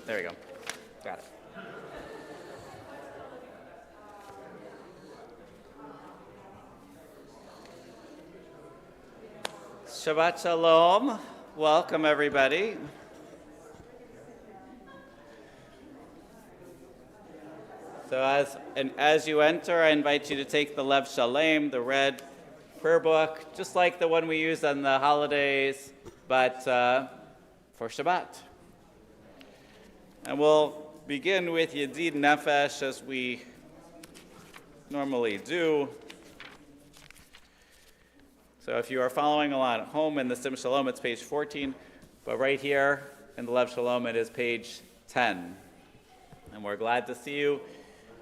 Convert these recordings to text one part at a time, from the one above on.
There we go. Got it. Shabbat Shalom. Welcome, everybody. So as you enter, I invite you to take the Lev Shalem, the red prayer book, just like the one we use on the holidays, but for Shabbat. And we'll begin with Yedid Nefesh, as we normally do. So if you are following along at home in the Sim Shalom, it's page 14, but right here in the Lev Shalom, it is page 10. And we're glad to see you.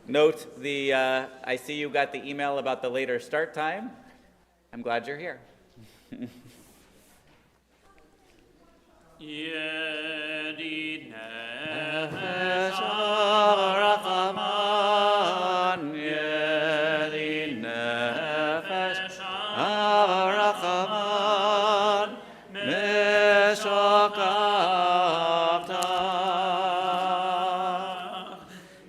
Note I see you got the email about the later start time. I'm glad you're here. Yedid Nefesh Harachaman, Yedid Nefesh Harachaman, Meshokavta,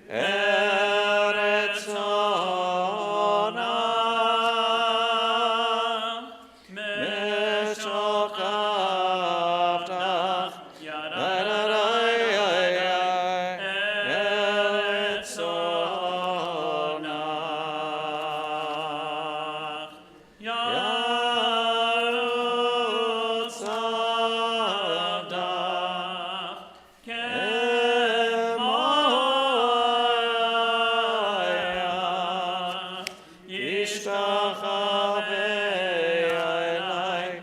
Eretz Ona, Meshokavta, Eretz Ona, Yarutz Avdach, Kemoya, Yishtachavei Elai,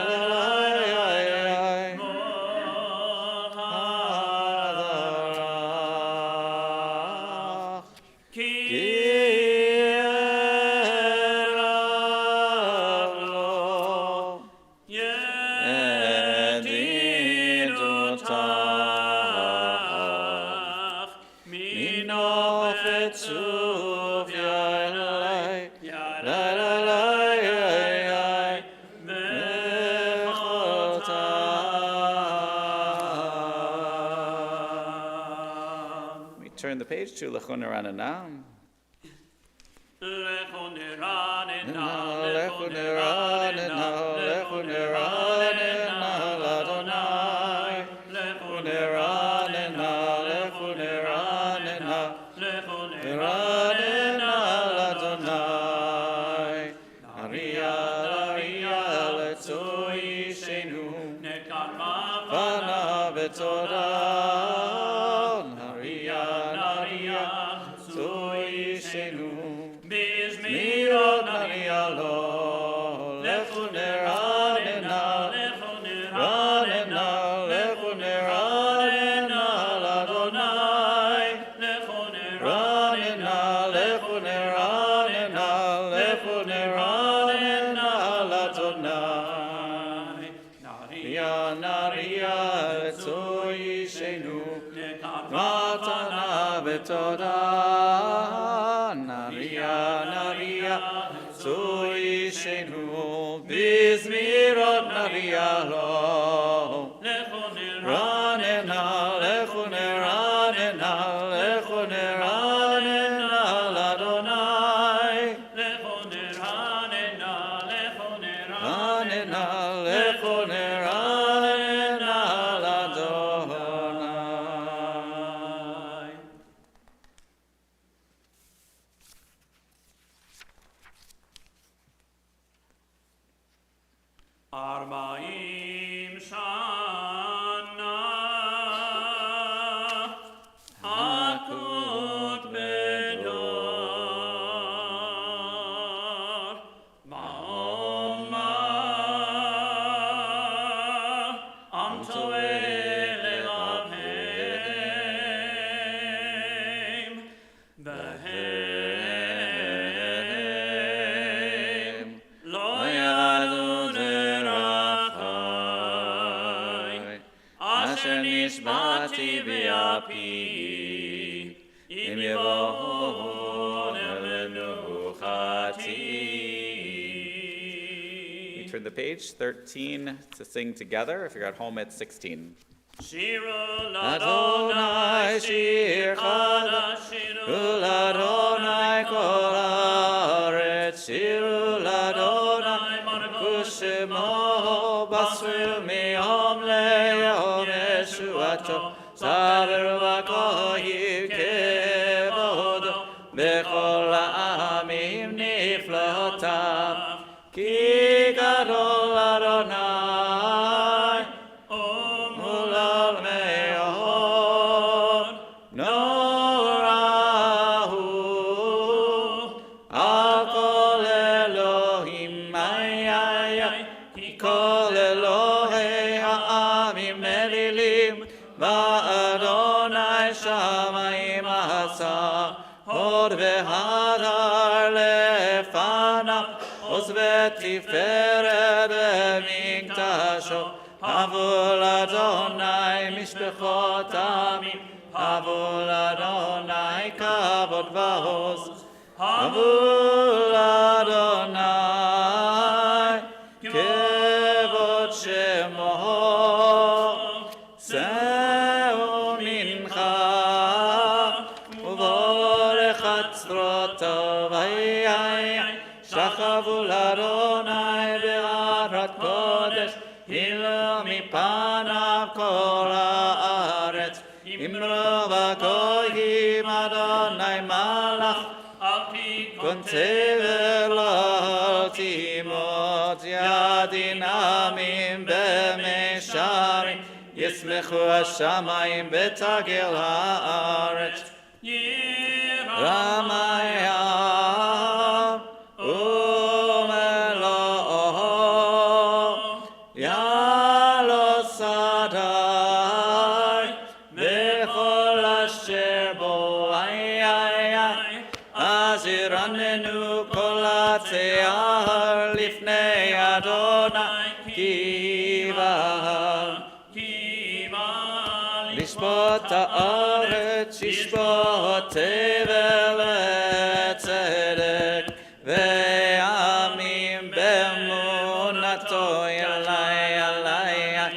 Elai, Mohadarach, Ki Eralo, Yedidotach, Mino Vetzuv Yalai, Yalai, Mechotam. We turn the page to Lechon Rananah. Lechu niranena, Lechu niranena, Lechu niranena, Ladonai. Lechu Niranena, Lechu niranena, Lechu niranena, Ladonai. Naria, Naria, Letzoi Shenu, Nekama Vana Betodah. Naria, Naria, Letzoi Shenu. Bizmirot Naria lo, Lechu niranena, Lechu Ranena, Lechu niranena, Ladonai. Lechu Ranena, Lechu niranena, Lechu niranena, Ladonai. Naria, Naria, Letzoi Shenu, Matana Betodah. Naria, Naria, Letzoi Shenu, Bizmirot Naria lo. Ranena, Lechu niranena, Lechu niranena, Ladonai. Ranena, Lechu niranena, Ladonai. Arbaim Shana Hakut Bedor Ma'oma Am Toel Elohim Behem Lo Yadu Derachai Asher Nishbati B'Api Im Yevohon Elenuchati. We turn the page 13 to sing together. If you're at home, it's 16. Shiru Adonai shir chadash, Shiru Adonai kol haaretz, shiru Adonai kushemo, basru miyom leyom yeshuato, saver v'kohiv kevodo, bechol ha'amim niflotav, ki gadol Adonai, mulal me'od, norahu, al kol Elohim, ay, ay, ay, ki kol Elohei ha'amim elilim, va'adonai shamayim asa, hod v'hadar lefanav, עוז ותפארת במקדשו, הבו לאדוני משפחות עמים, הבו לאדוני כבוד ועוז, הבו לאדוני כבוד שמו, שאו מנחה ובורך חצרותיו, איי איי שכבו לאדוני בארת קודש, הילו מפניו כל הארץ, אמרו בגויים אדוני מלך, קונצבר לא תימות, ידין עמים במישרים, ישמחו השמיים ותגל הארץ, רמיה רננו כל הצייר לפני אדוני קיבה לשפוט הארץ ישפוט תבל וצדק ועמים באמונתו ילי ילי ילי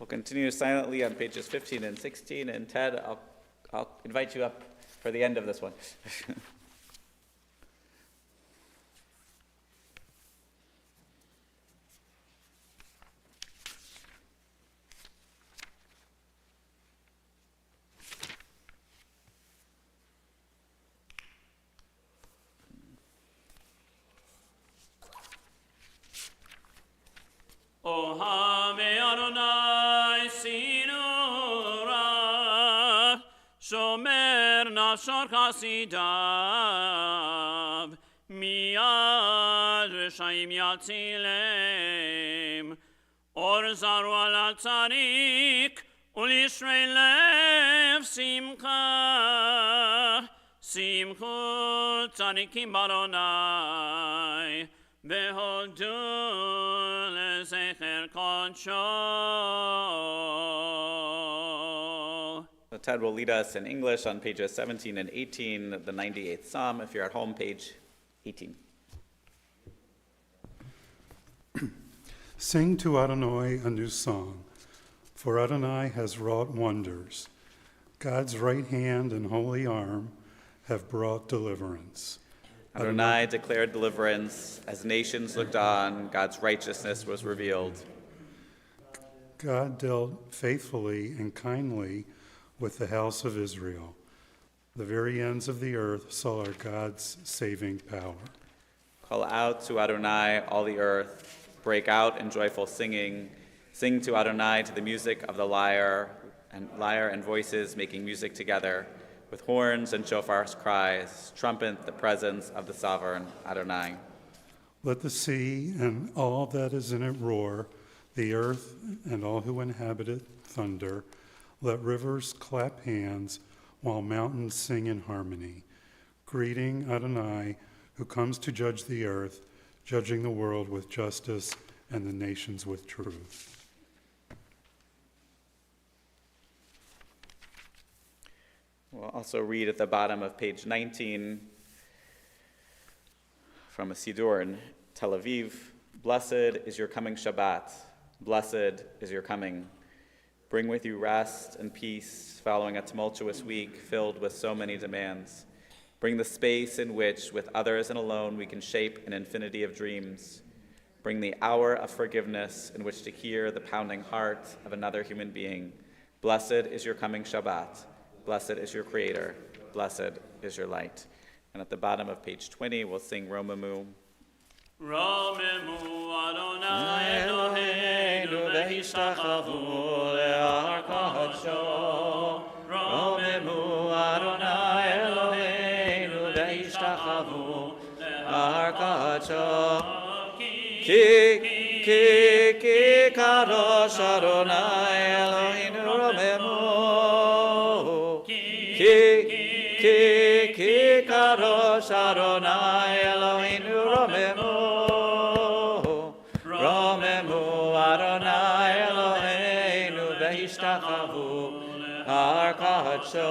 continue silently on pages 15 and 16, and Ted, I'll invite you up for the end of this one. Ohave Adonai Sinura Shomer Nafshor Chasidav Miyad Reshaim Yatzilem Or Zaru Al Tzarik Ulishrei Lev Simcha Simchu Tzarikim Adonai Beholdu lezecher kodsho. Ted will lead us in English on pages 17 and 18, the 98th Psalm. If you're at home, page 18. Sing to Adonai a new song, for Adonai has wrought wonders. God's right hand and holy arm have brought deliverance. Adonai declared deliverance. As nations looked on, God's righteousness was revealed. God dealt faithfully and kindly with the house of Israel. The very ends of the earth saw our God's saving power. Call out to Adonai, all the earth. Break out in joyful singing. Sing to Adonai to the music of the lyre and voices making music together. With horns and shofar cries, trumpet the presence of the sovereign Adonai. Let the sea and all that is in it roar, the earth and all who inhabit it thunder. Let rivers clap hands while mountains sing in harmony. Greeting Adonai, who comes to judge the earth. judging the world with justice and the nations with truth. We'll also read at the bottom of page 19 from a Siddur in Tel Aviv. Blessed is your coming Shabbat. Blessed is your coming. Bring with you rest and peace following a tumultuous week filled with so many demands. Bring the space in which, with others and alone, we can shape an infinity of dreams. Bring the hour of forgiveness in which to hear the pounding heart of another human being. Blessed is your coming Shabbat. Blessed is your Creator. Blessed is your light. And at the bottom of page 20, we'll sing Romemu. Romemu Adonai Eloheinu v'hishtachavu le'arkacho. Romemu Adonai Eloheinu v'hishtachavu le'arkacho. Ki kadosh Adonai Eloheinu romemu. Ki kadosh Adonai Eloheinu romemu. Romemu Adonai Eloheinu v'hishtachavu le'arkacho.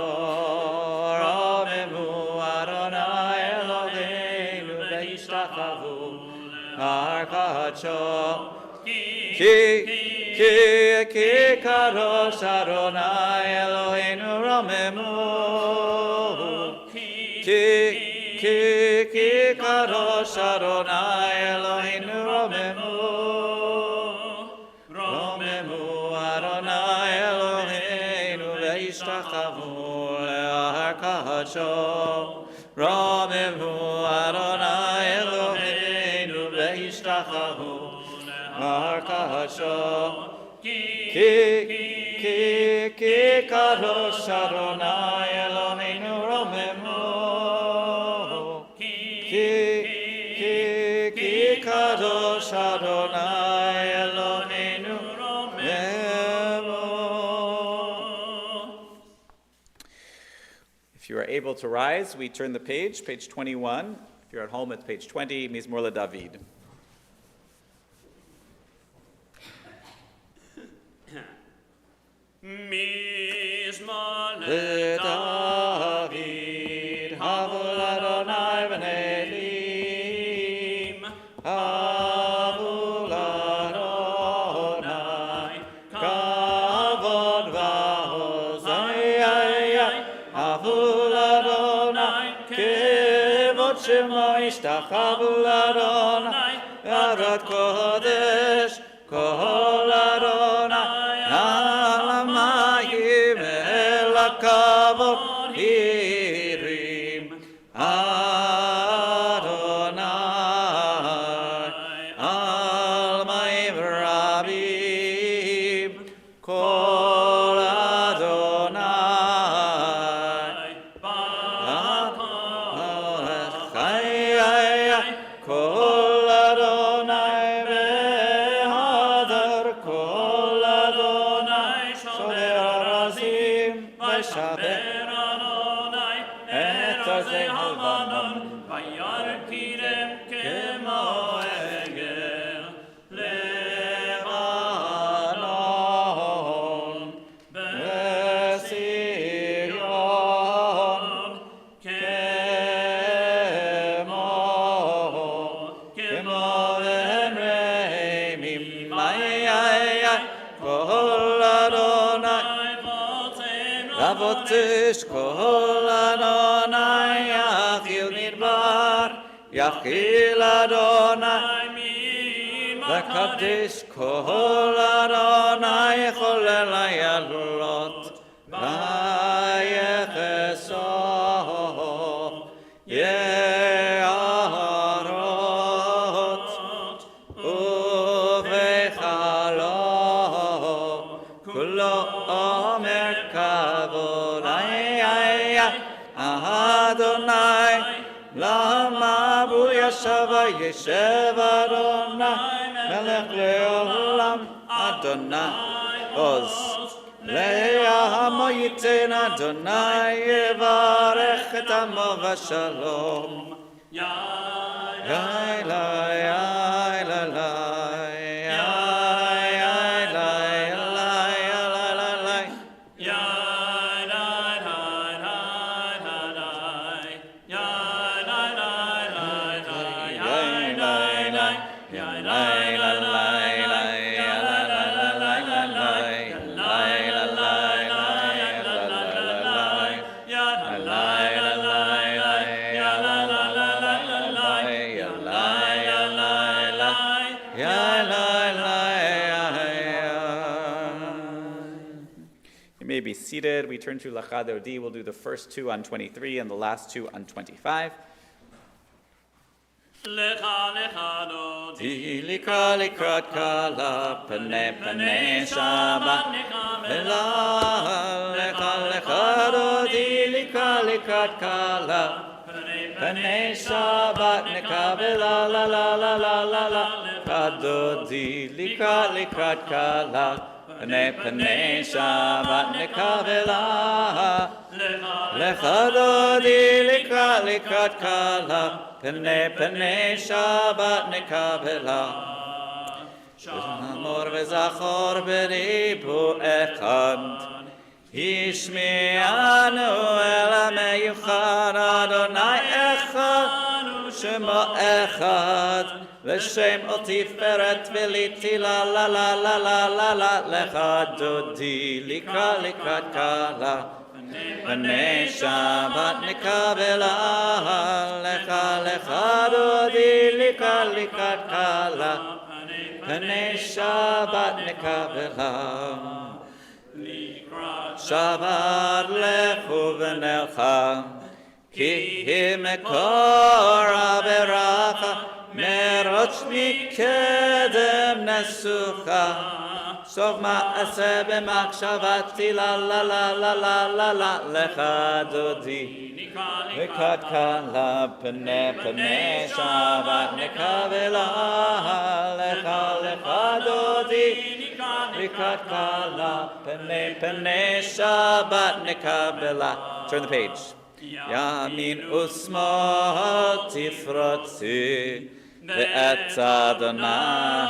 Romemu Adonai Eloheinu v'hishtachavu le'arkacho. Ki kadosh Adonai Eloheinu romemu. Ki kadosh Adonai Eloheinu romemu. Romemu Adonai Eloheinu v'hishtachavu le'arkacho. Romemu Adonai Eloheinu v'hishtachavu le'arkacho. Ki kadosh Adonai Eloheinu romemu. Ki kadosh Adonai Eloheinu romemu. If you are able to rise, we turn the page 21. If you're at home, it's page 20, Mizmor LeDavid. Mizmor LeDavid, Havul Adonai b'nei Elim. Havul Adonai, kavod v'hozai. Havul Adonai, kevod shemo ishtachavu Adonai. Arat kodesh, kol Adonai, alamayim el hakavod hirim. Adonai, almayim rabim, kol Adonai. Kol Adonai behadar, kol Adonai shomer arazim, v'shaber Adonai et arzei halvanon, v'yarkirem kemo egel Lebanon, v'Sirion kemo v'enreimim. Kol Adonai Avotish, kol Adonai yachil midbar, yachil Adonai v'kadosh, kol Adonai yecholel hayalot v'yechesov ye'arot uvechalot kulo omer kavod. Adonai lama bu yashava yeshev Adonai melech leolam. Adonai oz le'amo yiten. Adonai yevarech et amo v'shalom. may be seated. We turn to Lachad Odi. We'll do the first two on 23 and the last two on 25. Lecha lecha dodi lika likrat kala pene pene Shabbat nekabela lecha lecha dodi lika likrat kala pene Shabbat nekabela la la la la la la dodi lika likrat kala pene pene Shabbat nekabela lecha dodi lika likrat kala Pene pene Shabbat nekabela Amor v'zachor b'ribu echad Yishmi'anu el ha'meyuchad Adonai echad Shemo echad V'shem ol tiferet v'liti la la la la la la la Lecha dodi lika likat kala Pene Shabbat nekabela Lecha lecha dodi lika likat kala Pene Shabbat nekabela Shabbat lechu v'nelcha Ki hi mekor aberacha Meroch mikedem nesucha Sov ma'aseh b'machshavati la la la la la la la Lecha dodi likat kala pene pene Shabbat nekabela Lecha lecha dodi likat kala pene pene Shabbat nekabela. Turn the page. Yamin usmol tifrotzi Ve'et Adonai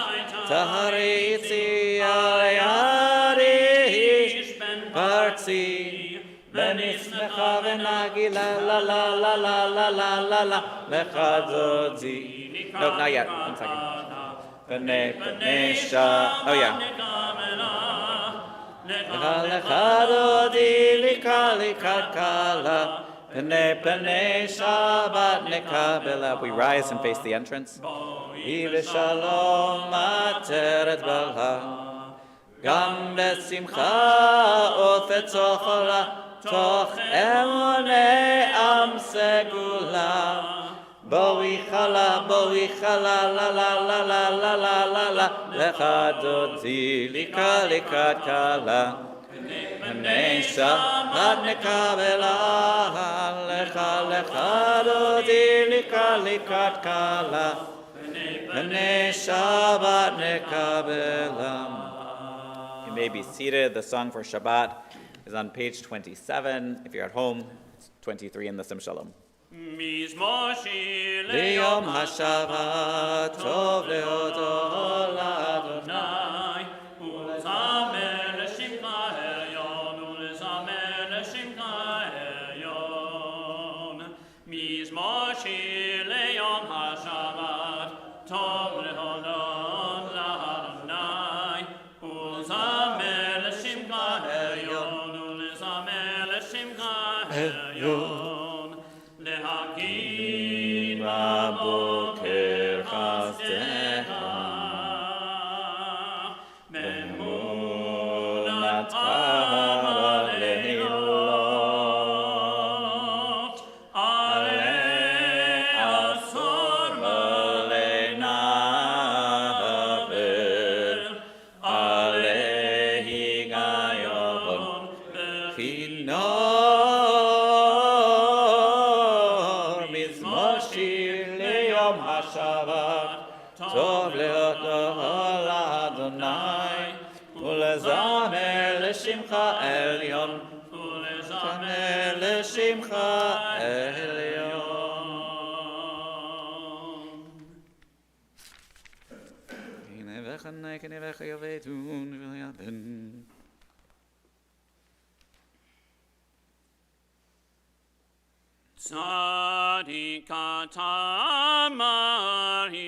Taharitzi Al-Yarish Partzi V'nismecha v'nagi la la la la la la la la la Lecha dodi No, not yet. 1 second. Pene pene oh yeah. Lecha dodi lika likat kala Pene pene Shabbat nekabela. We rise and face the entrance. Ive shalom ateret balha Gam besimcha ofetzochola Toch emonei am segula Boi chala la la la la la la la la Lecha dodi lika likat kala Pene Shabbat nekabela Lecha lecha dodi lika likat kala Pene Shabbat nekabela. You may be seated. The song for Shabbat is on page 27. If you're at home, it's 23 in the Sim Shalom. Liyom HaShabbat tov leodo l'Adonai Ulezamer l'shimcha elyon Ulezamer l'shimcha elyon Mizmor shir liyom HaShabbat tov leodo l'Adonai Ulezamer l'shimcha elyon Ulezamer l'shimcha elyon Lehakim aboker chasdecha Bemunat ha'leilot Alei asor v'alei naver Alei higayon v'chinor HaShabbat tov leodo l'Adonai Ulezamer l'shimcha elyon Ulezamer l'shimcha elyon V'chanei k'nevecha yovetun v'yaden. Tzadika tamari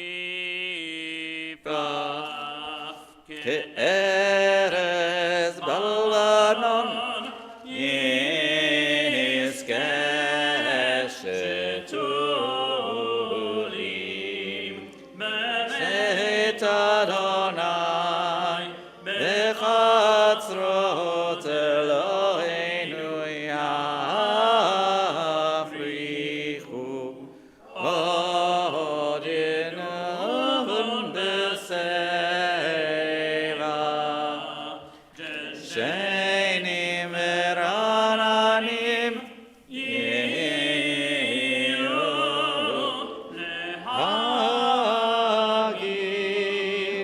prach Ke'erez balanon yizkeshetulim Bet Adonai bechatzrot Eloheinu yafrichu odinun b'seva Shenim erananim yehiru lehagid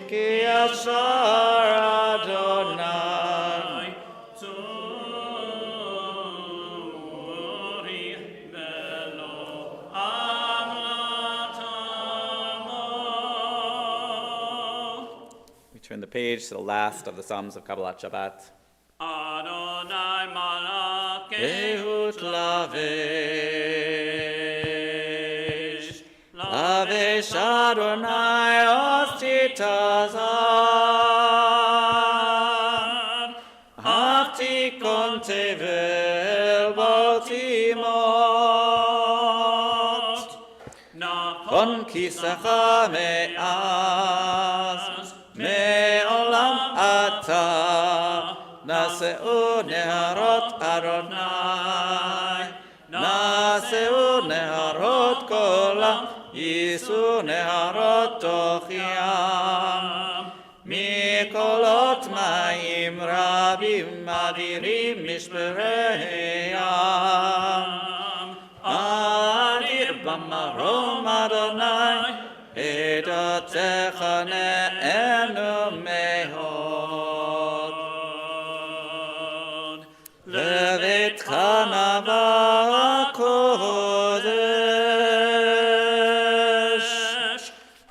ki yashar Adonai tzori velo amlatamo. We turn the page to the last of the Psalms of Kabbalat Shabbat. Adonai malakei Ehut lavish, lavish Adonai ostitazar, haftikon tevel botimot, kon kisacha me'az, me'olam ata, naseu neharot Adonai, naseu neharot kolam, yisu neharot tochiam, mikolot mayim rabim adirim mishpereyam, adir bamarom Adonai, edotecha ne'enu mehod. Levetcha nava kodesh,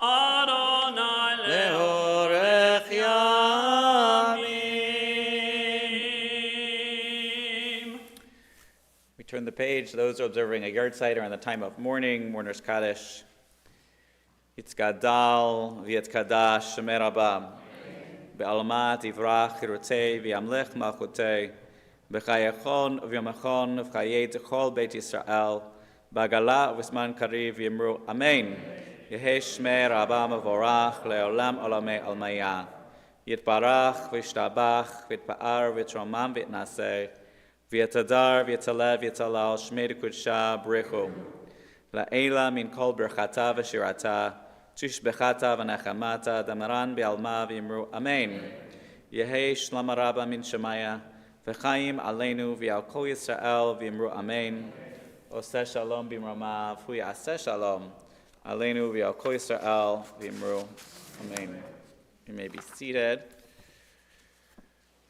Adonai leorech yamim. We turn the page. Those observing a yard site are in the time of mourning, mourner's Kaddish. Yitzgadal v'yitzkadash shemer Rabba. Be'almat ivrach chirutei v'yamlech malchutei. B'chayachon v'yamachon v'chayei techol Beit Yisrael. B'agala v'zman kariv yimru Amen. Yehei shmei Rabba mevorach le'olam olamei almaya. Yitbarach v'yishtabach v'yitpa'ar v'yitromam v'yitnaseh. V'yitadar v'yitaleh v'yitalal shmei d'kudsha b'richu. La'ela min kol berchata v'shirata. Tishbechata v'nechamata damaran be'alma v'yimru Amen. Yehei shlama rabba min shemaya v'chaim aleinu v'al kol Yisrael v'yimru Amen. Oseh shalom b'mromav hu yaseh shalom aleinu v'al kol Yisrael v'yimru Amen. You may be seated.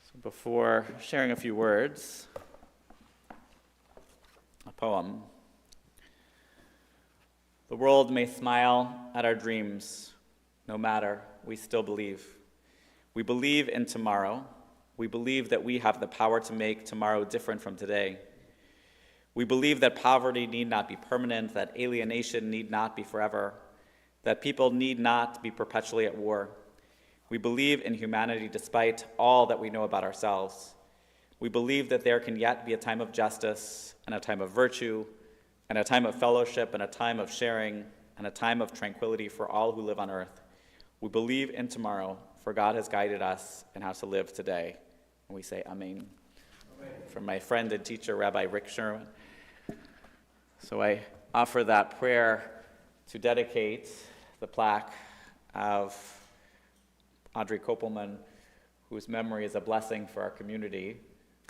So before sharing a few words, a poem. The world may smile at our dreams. No matter, we still believe. We believe in tomorrow. We believe that we have the power to make tomorrow different from today. We believe that poverty need not be permanent, that alienation need not be forever, that people need not be perpetually at war. We believe in humanity despite all that we know about ourselves. We believe that there can yet be a time of justice and a time of virtue and a time of fellowship and a time of sharing and a time of tranquility for all who live on earth. We believe in tomorrow, for God has guided us in how to live today. And we say Amen. From my friend and teacher, Rabbi Rick Sherman. So I offer that prayer to dedicate the plaque of Audrey Kopelman, whose memory is a blessing for our community.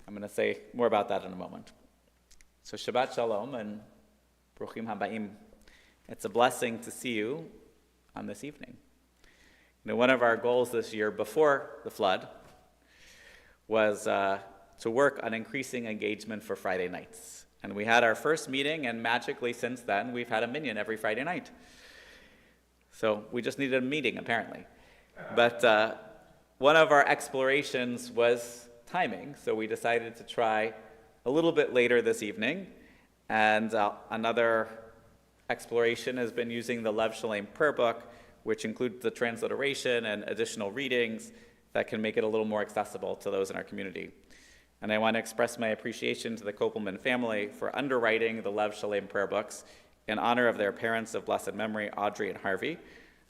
I'm going to say more about that in a moment. So Shabbat Shalom and Bruchim Habayim. It's a blessing to see you on this evening. You know, one of our goals this year before the flood was to work on increasing engagement for Friday nights. And we had our first meeting, and magically since then, we've had a minyan every Friday night. So we just needed a meeting, apparently. But one of our explorations was timing, so we decided to try a little bit later this evening. And another exploration has been using the Lev Shalem prayer book, which includes the transliteration and additional readings that can make it a little more accessible to those in our community. And I want to express my appreciation to the Kopelman family for underwriting the Lev Shalem prayer books in honor of their parents of blessed memory, Audrey and Harvey.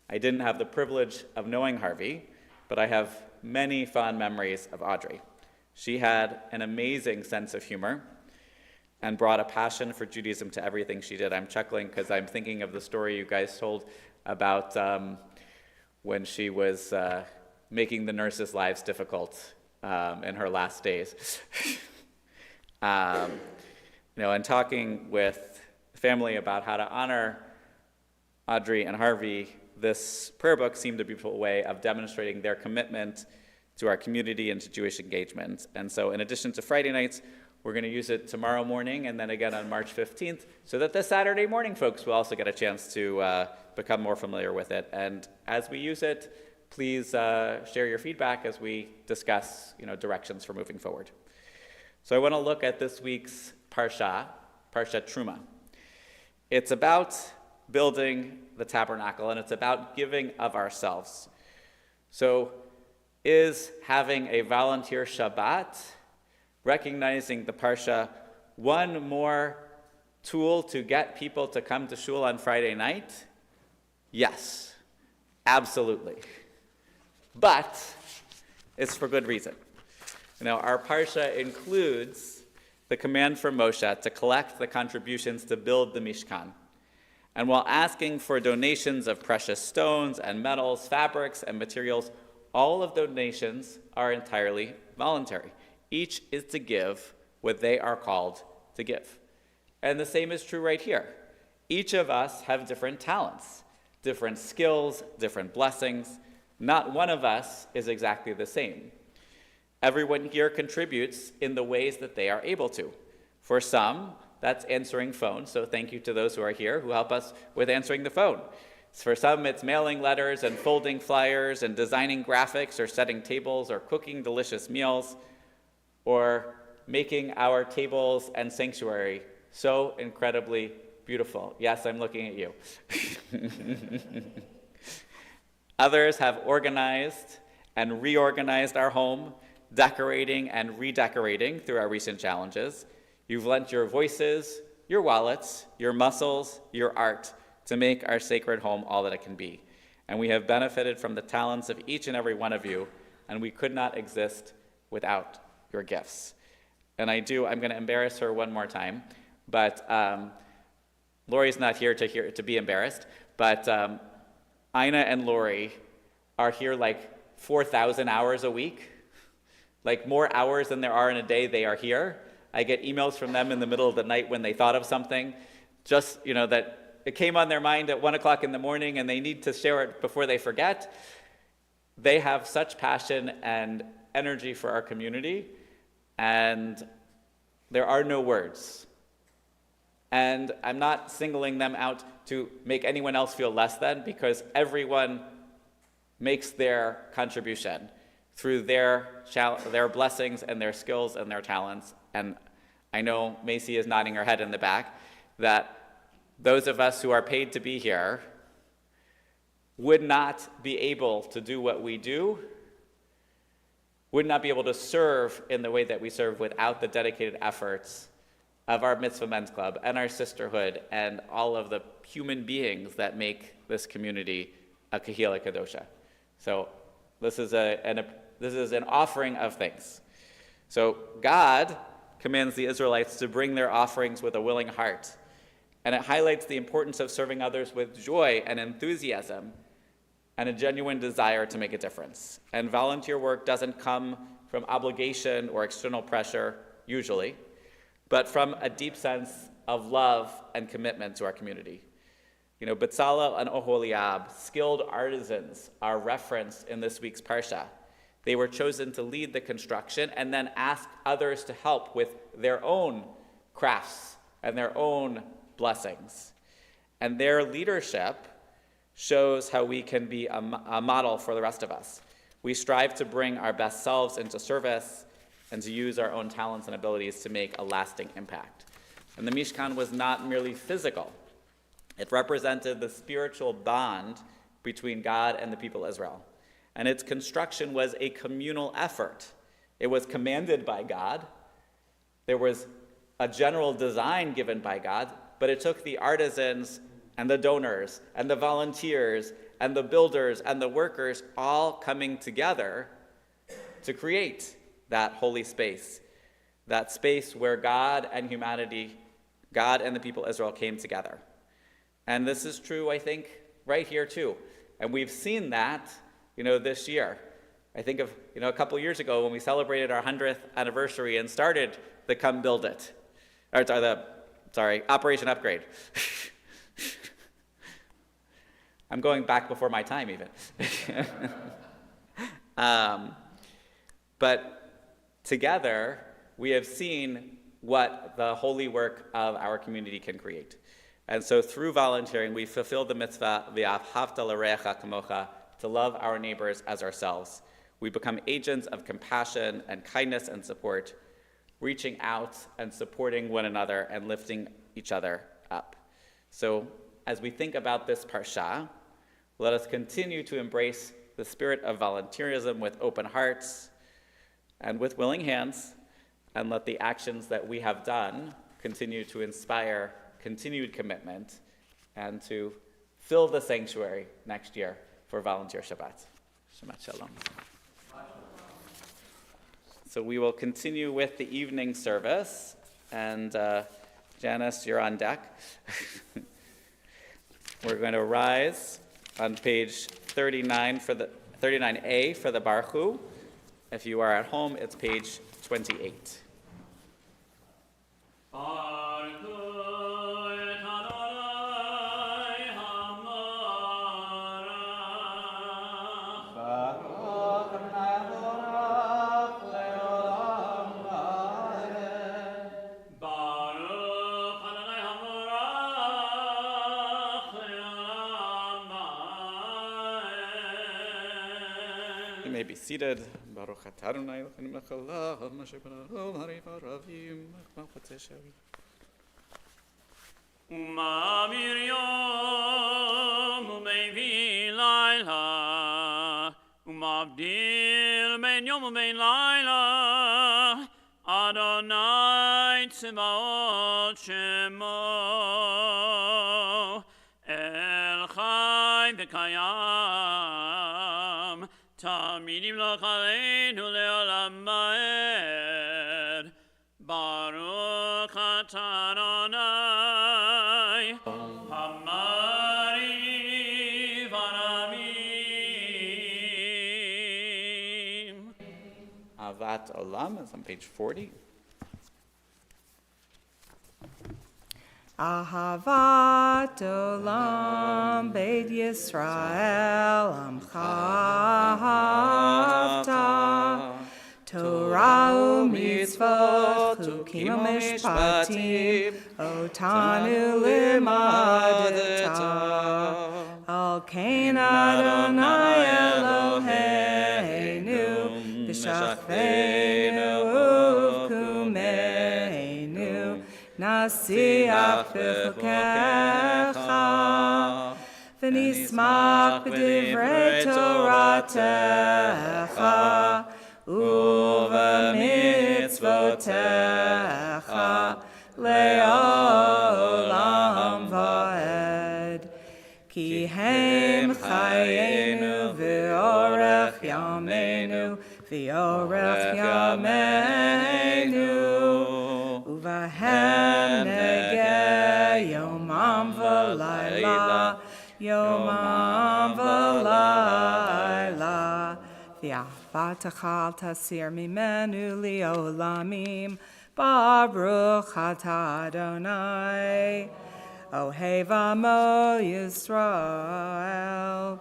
I didn't have the privilege of knowing Harvey, but I have many fond memories of Audrey. She had an amazing sense of humor and brought a passion for Judaism to everything she did. I'm chuckling because I'm thinking of the story you guys told about when she was making the nurses' lives difficult in her last days. And talking with the family about how to honor Audrey and Harvey, this prayer book seemed to be a way of demonstrating their commitment to our community and to Jewish engagement. And so in addition to Friday nights, we're going to use it tomorrow morning and then again on March 15th, so that this Saturday morning folks will also get a chance to become more familiar with it. And as we use it, please share your feedback as we discuss directions for moving forward. So I want to look at this week's Parsha Truma. It's about building the tabernacle, and it's about giving of ourselves. So is having a volunteer Shabbat, recognizing the Parsha, one more tool to get people to come to shul on Friday night? Yes, absolutely. But it's for good reason. Our Parsha includes the command from Moshe to collect the contributions to build the Mishkan. And while asking for donations of precious stones and metals, fabrics and materials, all of the donations are entirely voluntary. Each is to give what they are called to give. And the same is true right here. Each of us have different talents, different skills, different blessings. Not one of us is exactly the same. Everyone here contributes in the ways that they are able to. For some, that's answering phones, so thank you to those who are here who help us with answering the phone. For some, it's mailing letters and folding flyers and designing graphics or setting tables or cooking delicious meals or making our tables and sanctuary so incredibly beautiful. Yes, I'm looking at you. Others have organized and reorganized our home, decorating and redecorating through our recent challenges. You've lent your voices, your wallets, your muscles, your art to make our sacred home all that it can be. And we have benefited from the talents of each and every one of you, and we could not exist without your gifts. And I'm going to embarrass her one more time, but Lori's not here to be embarrassed, but Ina and Lori are here like 4,000 hours a week, like more hours than there are in a day they are here. I get emails from them in the middle of the night when they thought of something, just, that it came on their mind at 1 o'clock in the morning and they need to share it before they forget. They have such passion and energy for our community, and there are no words. And I'm not singling them out to make anyone else feel less than, because everyone makes their contribution through their blessings and their skills and their talents. And I know Macy is nodding her head in the back, that those of us who are paid to be here would not be able to do what we do, would not be able to serve in the way that we serve without the dedicated efforts of our Mitzvah Men's Club and our sisterhood and all of the human beings that make this community a Kehillah Kadosha. So this is an offering of thanks. So God commands the Israelites to bring their offerings with a willing heart. And it highlights the importance of serving others with joy and enthusiasm and a genuine desire to make a difference. And volunteer work doesn't come from obligation or external pressure, usually, but from a deep sense of love and commitment to our community. Betzalel and Oholiab, skilled artisans, are referenced in this week's Parsha. They were chosen to lead the construction and then ask others to help with their own crafts and their own blessings. And their leadership shows how we can be a model for the rest of us. We strive to bring our best selves into service and to use our own talents and abilities to make a lasting impact. And the Mishkan was not merely physical. It represented the spiritual bond between God and the people of Israel. And its construction was a communal effort. It was commanded by God. There was a general design given by God, but it took the artisans and the donors and the volunteers and the builders and the workers all coming together to create that holy space, that space where God and humanity, God and the people of Israel came together. And this is true, I think, right here too. And we've seen that, this year. I think of, a couple years ago when we celebrated our 100th anniversary and started the Come Build It, Operation Upgrade. I'm going back before my time even. But together, we have seen what the holy work of our community can create. And so through volunteering, we fulfill the mitzvah, v'ahavta l'reacha kamocha, to love our neighbors as ourselves. We become agents of compassion and kindness and support, reaching out and supporting one another and lifting each other up. So as we think about this parsha, let us continue to embrace the spirit of volunteerism with open hearts and with willing hands, and let the actions that we have done continue to inspire continued commitment and to fill the sanctuary next year for Volunteer Shabbat. Shabbat Shalom. So we will continue with the evening service, and Janice, you're on deck. We're going to rise on page 39 for the 39A for the Baruch Hu. If you are at home, it's page 28. You may be seated. Baruch atah Adonai Eloheinu melech haolam asher b'nei hariv haravim malchutei shavi. Uma Miriam umevi laila umavdil ben yom uben laila Adonai tzvaot shemo El Chai v'kayam Tamidim l'chaleinu le'olam va'ed Baruch atah Adonai Hamari v'aramim. Avat Olam is on page 40. Ahavat olam Beit Yisrael Amcha Ahavta Torah u'mitzvot Chukim u'mishpatim Otanu limadeta Al Kain Adonai Eloheinu B'shachveinu uvkumeinu Nasiach b'chukecha V'nismach b'divrei Toratecha Uv'mitzvotecha Le'olam va'ed Ki hem chayenu v'orech yameinu V'orech yameinu Uvahem negeh yomam v'layla Yomam v'layla V'afatecha al tasir mimenu li'olamim Baruch atah Adonai Ohev amo Yisrael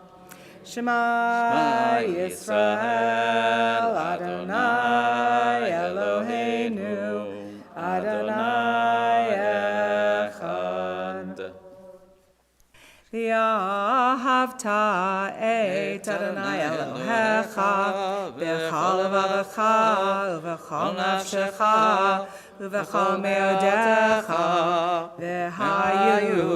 Shema Yisrael Adonai Eloheinu Adonai Echad. V'ahavta ואהבת את אדוני אלוהיך בכל לבבך ובכל נפשך ובכל מאודיך, והיו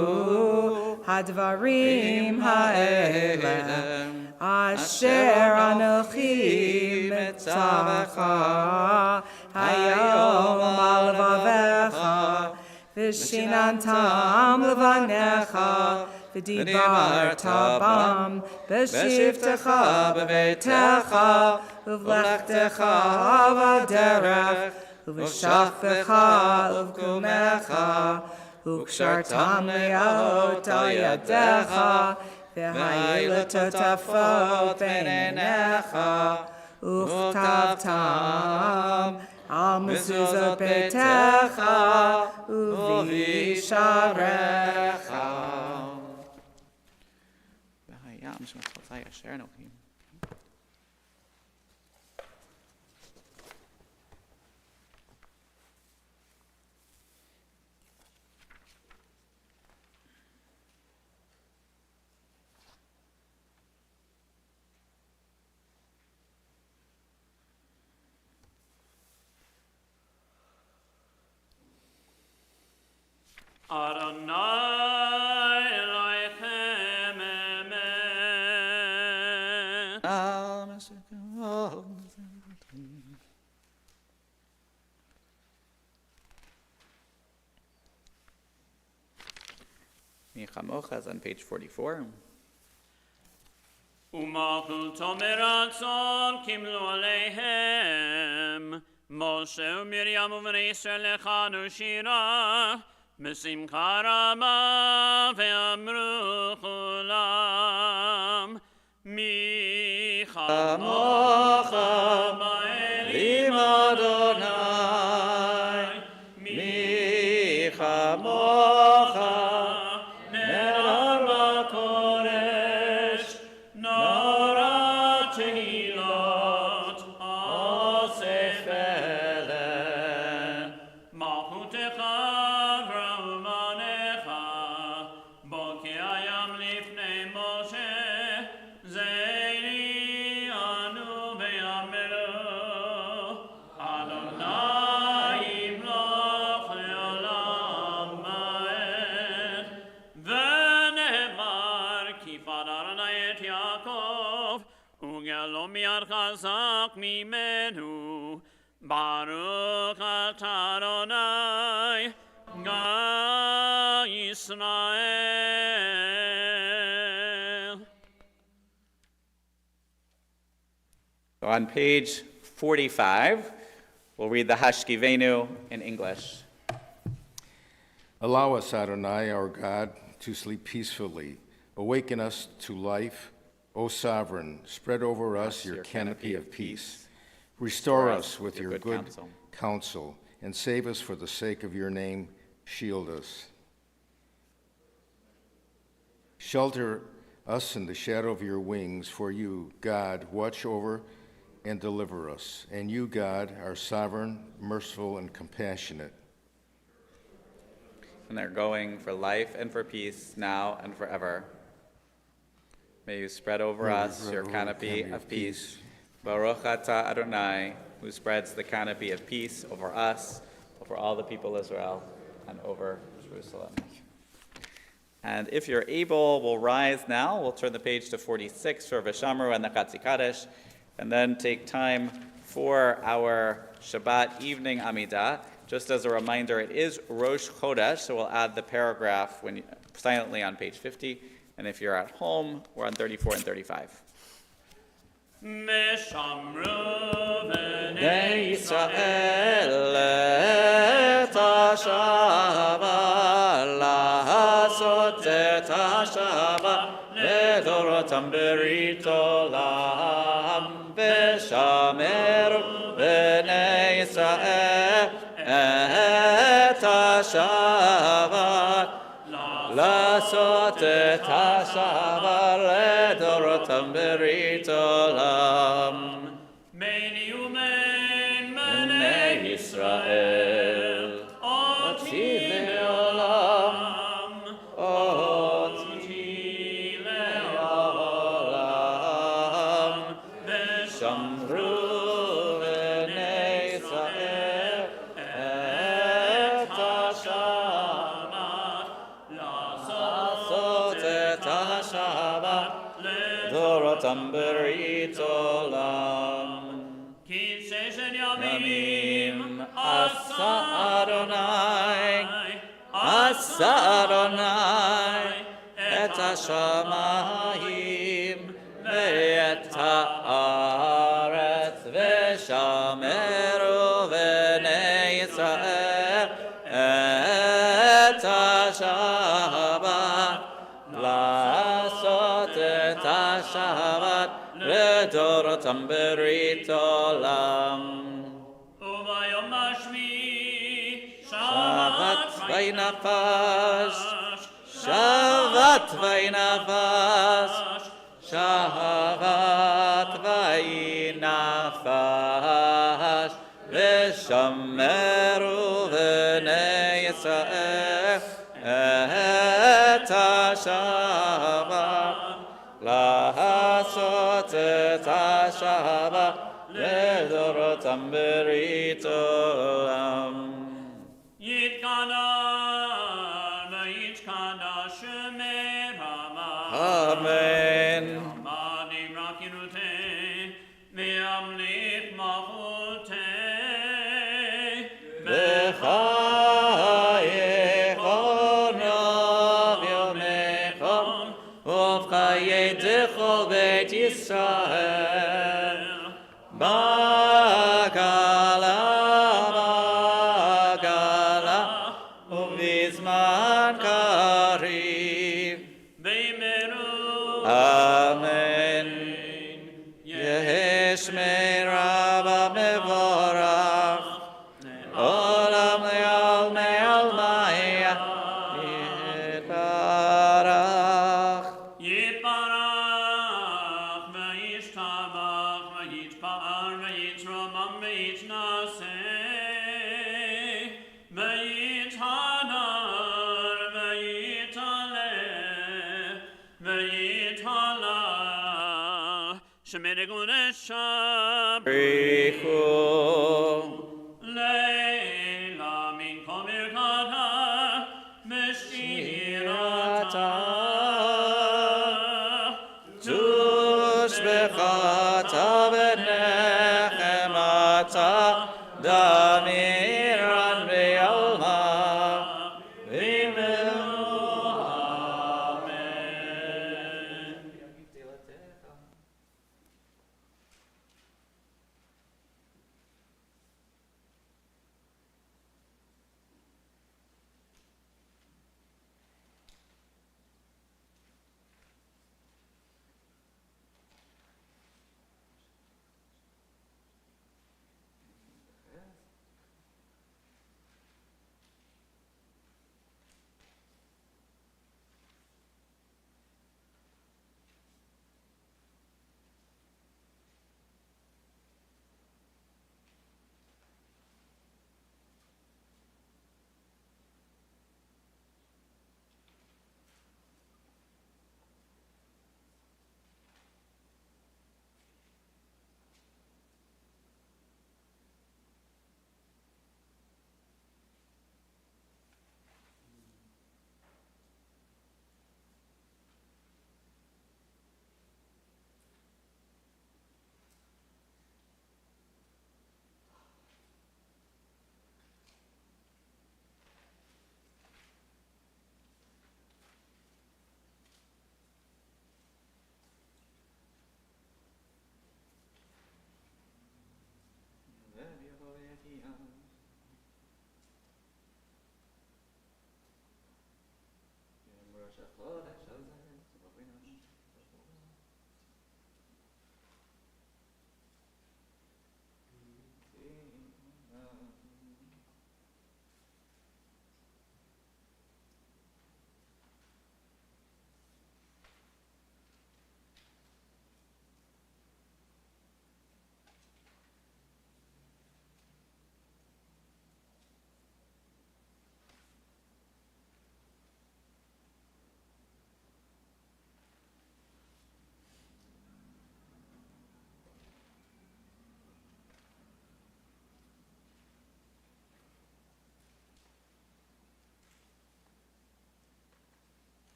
הדברים האלה אשר אנוכי מצווך היום על לבביך, ושיננתם לבניך, ודיברת בם בשבתך בביתך ובלכתך בדרך ובשכבך ובקומך, וקשרתם להיות על ידיך, והיו לטוטפות בין עיניך, וכתבתם על מזוזות ביתך ובשעריך. והיה משמעותי אשר אנוכי. Adonai Elohim Amen. Michamocha is on page 44. ומלכותו מרצון קימלו עליהם משה ומרים ובני ישראל לחנו שירה בשמחה רבה ואמרו כולם מי כמוך באלים אדוני מי כמוך נאמר בקודש נורא תהילות אוסף אלה מלכותך ורוממך בוקע ים לפני משה זני אנו ויאמרו אדוני ימלוך לעולם ועד ונאמר כי פדה אדוני את יעקב וגאלו מיד חזק ממנו ברוך אתה אדוני גא ישראל. So on page 45, we'll read the Hashkivenu in English. Allow us, Adonai, our God, to sleep peacefully. Awaken us to life, O Sovereign. Spread over us your canopy of peace. Restore us with your good counsel, and save us for the sake of your name. Shield us. Shelter us in the shadow of your wings, for you, God, watch over and deliver us. And you, God, are sovereign, merciful, and compassionate. And they're going for life and for peace now and forever. May you spread over us your canopy of peace. Baruch atah Adonai, who spreads the canopy of peace over us, over all the people of Israel, and over Jerusalem. And if you're able, we'll rise now. We'll turn the page to 46 for Vishamru and the Chatzi Kaddish, and then take time for our Shabbat evening Amidah. Just as a reminder, it is Rosh Chodesh, so we'll add the paragraph silently on page 50. And if you're at home, we're on 34 and 35. משמרו בני ישראל את השבת, לעשות את השבת לדורותם ברית עולם, ושמרו בני ישראל את השבת, לעשות את השבת לדורותם ברית עולם. ביני ובין בני ישראל אותי לעולם, אותי לעולם. אמרו בני ישראל את השבת, לעשות את השבת לדורותם ברית עולם. כי ששת ימים ימים עשה אדוני את השמיים ואת הארץ, ושמרו בני ישראל את השבת, לעשות את השבת לדורותם ברית עולם. וביום השביעי שבת וינפש, שבת וינפש, שבת וינפש, ושמרו בני ישראל את השבת, לעשות את השבת לדורותם ברית עולם. יתקדש ויתקדש שמי רמה, אמן. עמדים רק ינותי וימליך מלכותי, בחייכון רב יומכון ובחיי דכל בית ישראל, בגלה ובזמן קריב. ויאמרו אמן. יהא שמי רבא מבורך, עולם לעלמי עלמיא יתברך. יתברך וישתבח ויתפאר ויתרומם ויתנשא ויתהדר ויתעלה ויתהלל, שמי קודש בריחו לילה מן כל ברכתה בשירתה, תושבחתה בנחמתה דמירן בעלמה וימלאו אמן.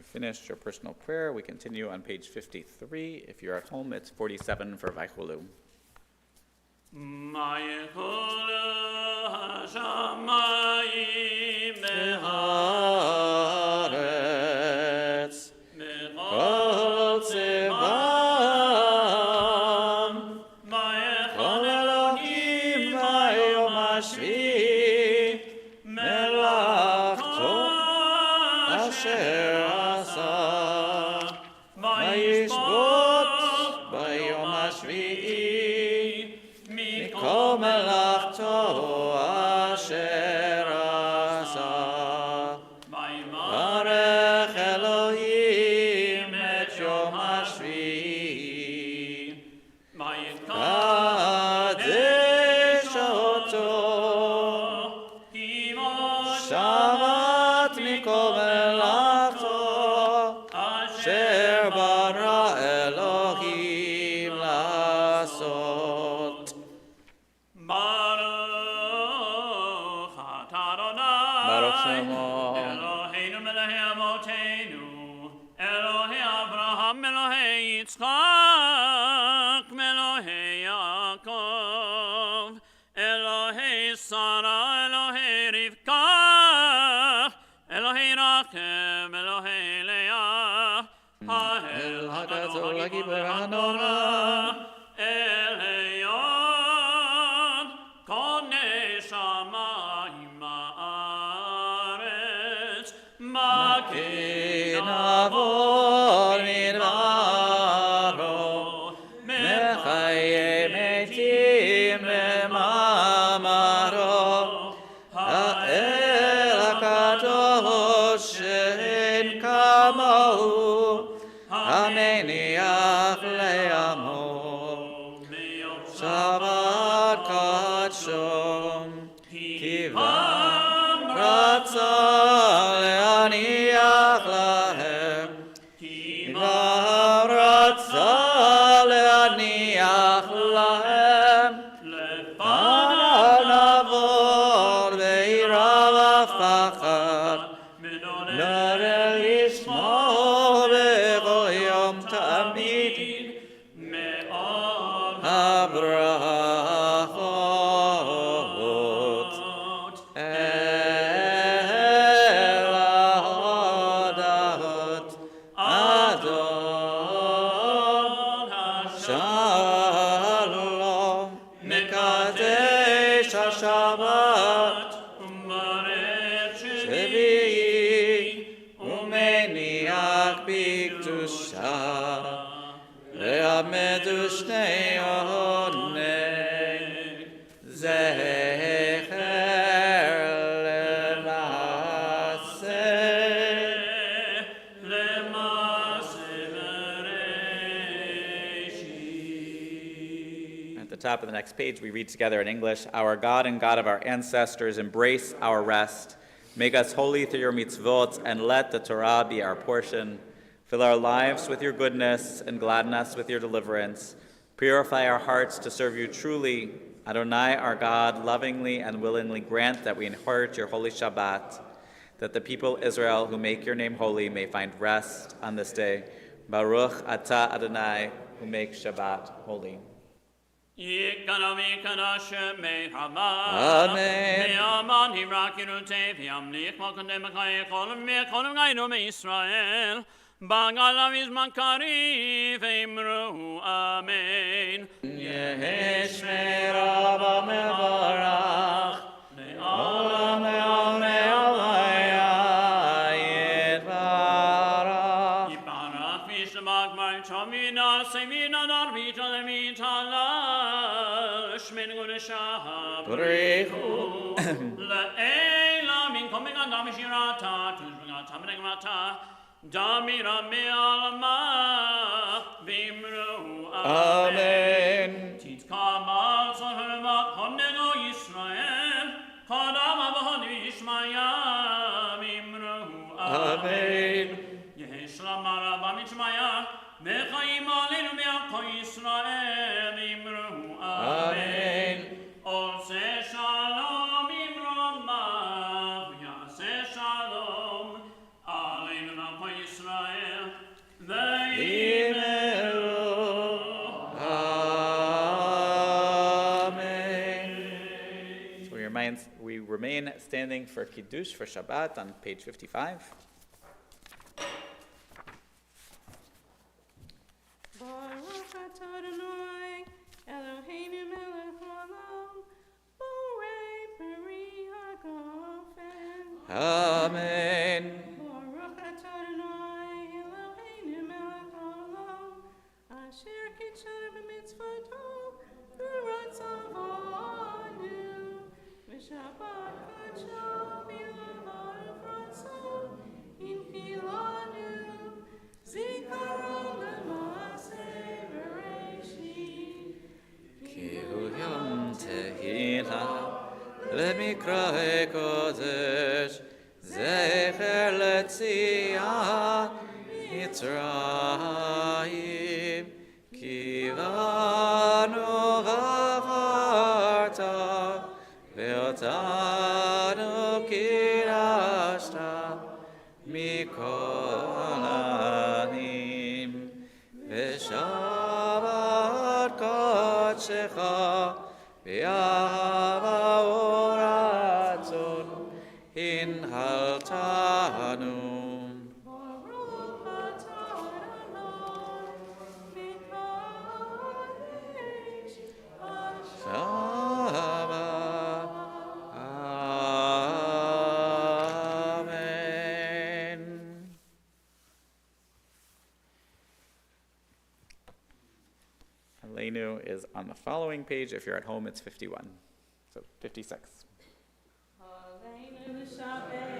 finished your personal prayer, we continue on page 53. If you're at home, it's 47 for Vaychulu. Kol tzivam, kol Elohim bayom hashvi, melachto asher asa, vayishbot bayom hashvi, mikol melachto asher asa. Barech Elohim et yom hashvi, kadesh oto, Shabbat mikol melachto, asher bara Elohim lasot. Baruch atah Adonai, Baruch Shemo. Eloheinu melech avoteinu, Elohei Avraham, Elohei Yitzchak, Elohei Yaakov, Elohei Sarah, Elohei Rivka, Elohei Rachem, Elohei Leah, Ha'el HaGadol HaGibor HaNorah, El Hayod, Konei Shamayim Haaretz, Makin Avon midbaro, mechaye metim lemamaro, ha'el hakadosh she'en kamahu, hameniach le'amo, Shabbat kadshom, kivam ratza le'aniach lahem, kivam ratza le'aniach lahem, panav navor ve'ira v'fachad, nodel yishmor be'goyom tamid, habrachot el hodot Adon Shalom mekadesh haShabbat Shvi'i umeniach bikdusha le'amedu shnei oneg zecher At the top of the next page, we read together in English, Our God and God of our ancestors, embrace our rest. Make us holy through your mitzvot, and let the Torah be our portion. Fill our lives with your goodness, and gladden us with your deliverance. Purify our hearts to serve you truly. Adonai, our God, lovingly and willingly grant that we inherit your holy Shabbat, that the people Israel who make your name holy may find rest on this day. Baruch atah Adonai, who makes Shabbat holy. Yikanavi Kadashem Mehama. Amen. Me'aman Hirakiru Teviam Lichmakandem Kaykolum Mekolum Gaidum Israel. Bagalav is Makari Vemru. Amen. Yehesh merava mevarach, le'olam le'ol le'olaya yitvarach. Yiparach Vishabak Marchamina Semina Narvita Lemita La Shmin Gudeshah. Brichu. Le'ela min coming on Damishirata, Tuzbringata Menegmata. Damira me'alma vimru. Amen. Tit kamal sonhervat honnego Yisrael. Kadam avahoni Ishmaya vimru. Amen. Yeshlam maraba mitzmaya. Mechayim alenu me'ako Yisrael vimru. Amen. Ose shalom imroma. Yase shalom. Aleinu na'ko Yisrael. We remain standing for Kiddush for Shabbat on page 55. Baruch atah Adonai, Eloheinu melech haolam, borei peri hagafen. Amen. Baruch atah Adonai, Eloheinu melech haolam, asher kitshar b'mitzvoto, v'ratzavanu, v'shabbat kadsha v'yavanu v'ratzo, inchilanu, zikaron l'maaseh bereshit. Ki hu yom tehila lemikra kodesh zecher letziat Mitzrayim ki vanu v'charta ve'otanu kirashta mikol anim v'shabbat kodshecha v'yahava uratzon hinhaltanu. Baruch atah Adonai, Mikadesh Asher. Amen. Aleinu is on the following page. If you're at home, it's 51. So 56. Aleinu l'shabeach.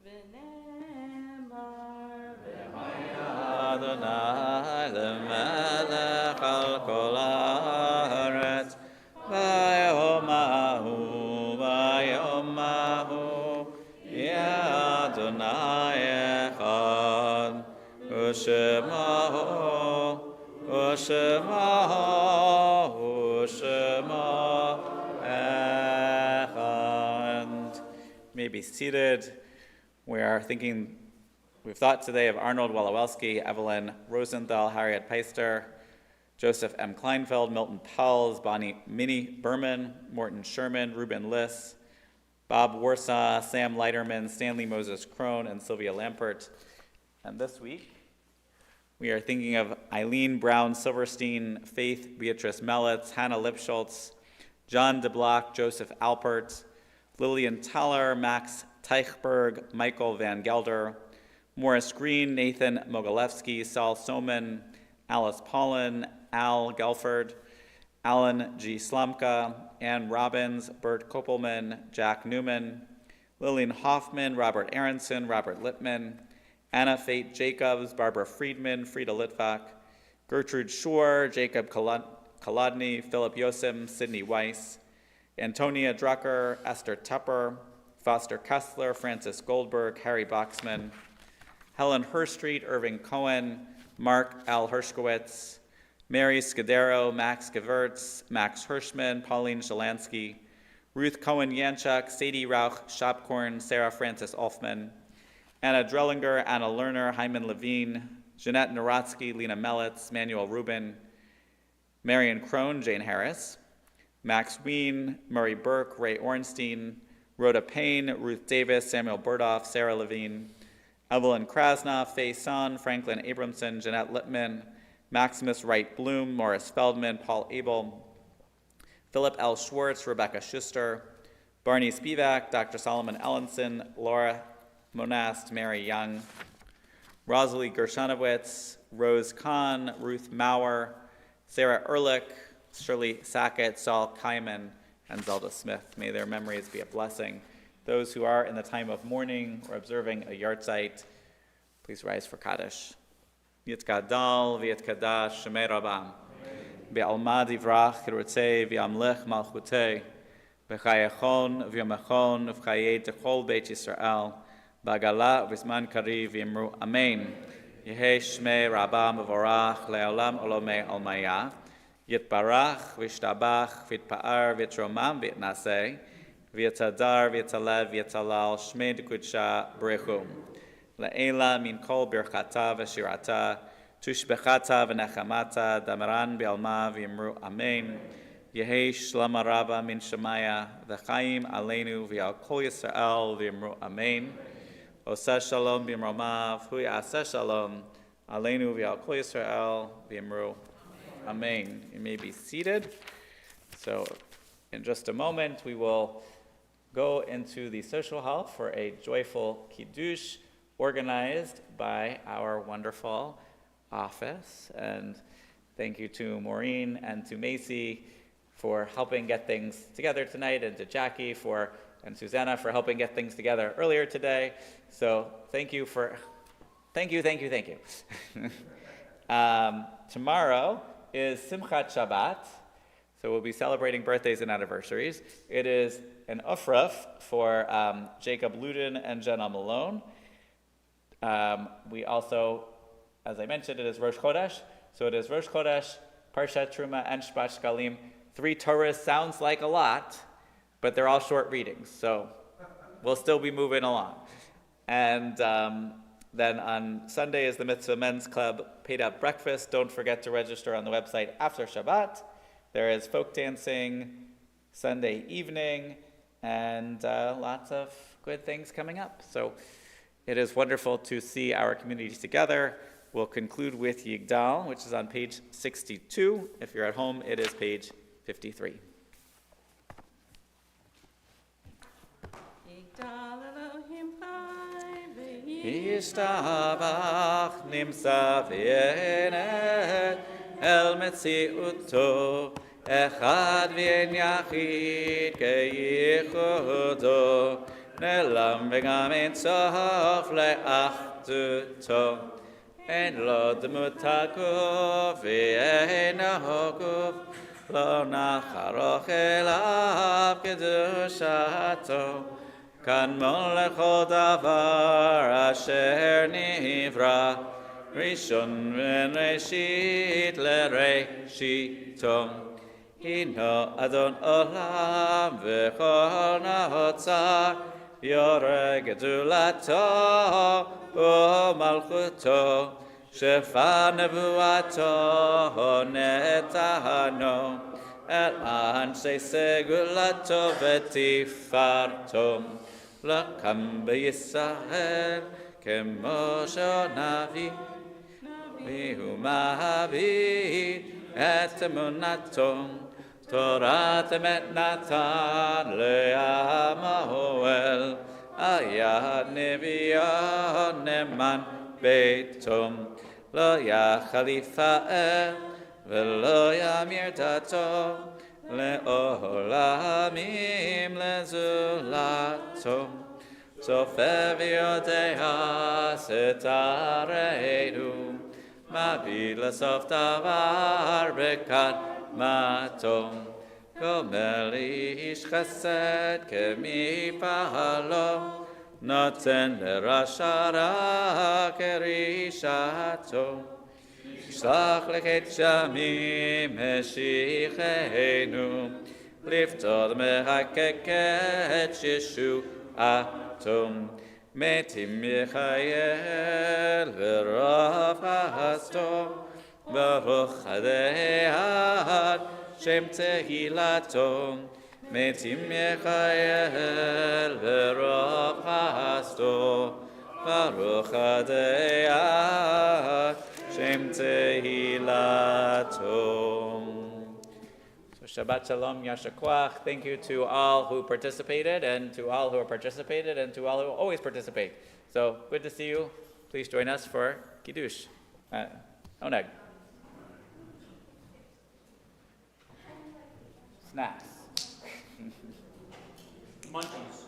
V'nemar Adonai lemelech al kol haaretz v'yomahu yeh Adonai echad u'shemahu echad. May be seated. We've thought today of Arnold Walowelski, Evelyn Rosenthal, Harriet Peister, Joseph M. Kleinfeld, Milton Powles, Minnie Berman, Morton Sherman, Reuben Liss, Bob Warsaw, Sam Leiterman, Stanley Moses Crone, and Sylvia Lampert. And this week, we are thinking of Eileen Brown Silverstein, Faith Beatrice Mellitz, Hannah Lipschultz, John DeBlock, Joseph Alpert, Lillian Taller, Max Teichberg, Michael Van Gelder, Morris Green, Nathan Mogilevsky, Saul Soman, Alice Paulin, Al Gelford, Alan G. Slomka, Ann Robbins, Bert Koppelman, Jack Newman, Lillian Hoffman, Robert Aronson, Robert Lippman, Anna Fate Jacobs, Barbara Friedman, Frida Litvak, Gertrude Schor, Jacob Kolodny, Philip Yosim, Sidney Weiss, Antonia Drucker, Esther Tupper, Foster Kessler, Francis Goldberg, Harry Boxman, Helen Herstreet, Irving Cohen, Mark L. Hershkowitz, Mary Scudero, Max Gewirtz, Max Hirschman, Pauline Shalansky, Ruth Cohen Yanchuk, Sadie Rauch Shopkorn, Sarah Francis Olfman, Anna Drellinger, Anna Lerner, Hyman Levine, Jeanette Naratsky, Lena Mellitz, Manuel Rubin, Marion Crone, Jane Harris, Max Wien, Murray Burke, Ray Ornstein, Rhoda Payne, Ruth Davis, Samuel Burdoff, Sarah Levine, Evelyn Krasnoff, Faye Son, Franklin Abramson, Jeanette Lippman, Maximus Wright Bloom, Morris Feldman, Paul Abel, Philip L. Schwartz, Rebecca Schuster, Barney Spivak, Dr. Solomon Ellenson, Laura Monast, Mary Young, Rosalie Gershanowitz, Rose Kahn, Ruth Maurer, Sarah Ehrlich, Shirley Sackett, Saul Kaiman, and Zelda Smith. May their memories be a blessing. Those who are in the time of mourning or observing a yahrzeit, please rise for Kaddish. Yitkadal v'yitkadash shemei rabam. Be'alma divrach kirutzei v'yamlech malchutei. V'chayachon v'yamachon v'chayei techol beit Yisrael. B'agala v'zman kariv v'yimru amen. Yehei shmei rabam v'vorach le'olam olomei almaya. Yitbarach v'yishtabach v'yitpa'ar v'yitromam v'yitnaseh. V'yitadar v'yitalev v'yitalal shmei d'kudsha b'rechum. Le'ela min kol birchata v'shirata. Tushbechata v'nechamata. Damaran b'alma v'yimru amen. Yehei shlama rabba min shemaya. V'chaim aleinu v'yal kol Yisrael v'yimru amen. Oseh shalom b'imromav. Hu yaseh shalom aleinu v'yal kol Yisrael v'yimru amen. You may be seated. So in just a moment, we will go into the social hall for a joyful kiddush organized by our wonderful office. And thank you to Maureen and to Macy for helping get things together tonight, and to Jackie and Susanna for helping get things together earlier today. So thank you. Tomorrow is Simchat Shabbat, so we'll be celebrating birthdays and anniversaries. It is an ufraf for Jacob Ludin and Jenna Malone. We also, as I mentioned, it is Rosh Chodesh. So it is Rosh Chodesh, Parshat Truma, and Shpat Shkalim. 3 Torahs sounds like a lot, but they're all short readings. So we'll still be moving along. And then on Sunday is the Mitzvah Men's Club paid up breakfast. Don't forget to register on the website after Shabbat. There is folk dancing Sunday evening, and lots of good things coming up. So it is wonderful to see our communities together. We'll conclude with Yigdal, which is on page 62. If you're at home, it is page 53. Yigdal Elohim chai Yishtabach nimsa v'yenet el metziuto echad v'yen yachid keyichudo nelam v'gam ein sof le'achduto en lo demutaguf v'yen hoguf lo nacharoch elav kedushato kan molechol davar asher nivra rishon v'reshit l'reshito hino adon olam v'chol nahotzar yore gedulato u'malchuto shefa nevuato netahano el anshe segulato v'tifarto Lakam b'Yisrael k'moshe navi vihu mahavir et emunato Torat emet natan le'amahoel ayad neviyon neman beitom lo yachalifa'el v'lo yamir dato le'olamim lezulato sofev yodeha setareinu mavi lesof davar bekat matom gomel ish chesed kemipahalo noten lerashara kerishato Shlach lechet shamim meshichenu liftod mehakeket yeshuatum metim yechayel v'rav hasto baruch adehad shem tehilato metim yechayel v'rav hasto baruch adehad Shem Tehilatom. So Shabbat Shalom, Yasher Koach. Thank you to all who participated, and to all who have participated, and to all who always participate. So, good to see you. Please join us for Kiddush. Oneg. Snacks. Munchies.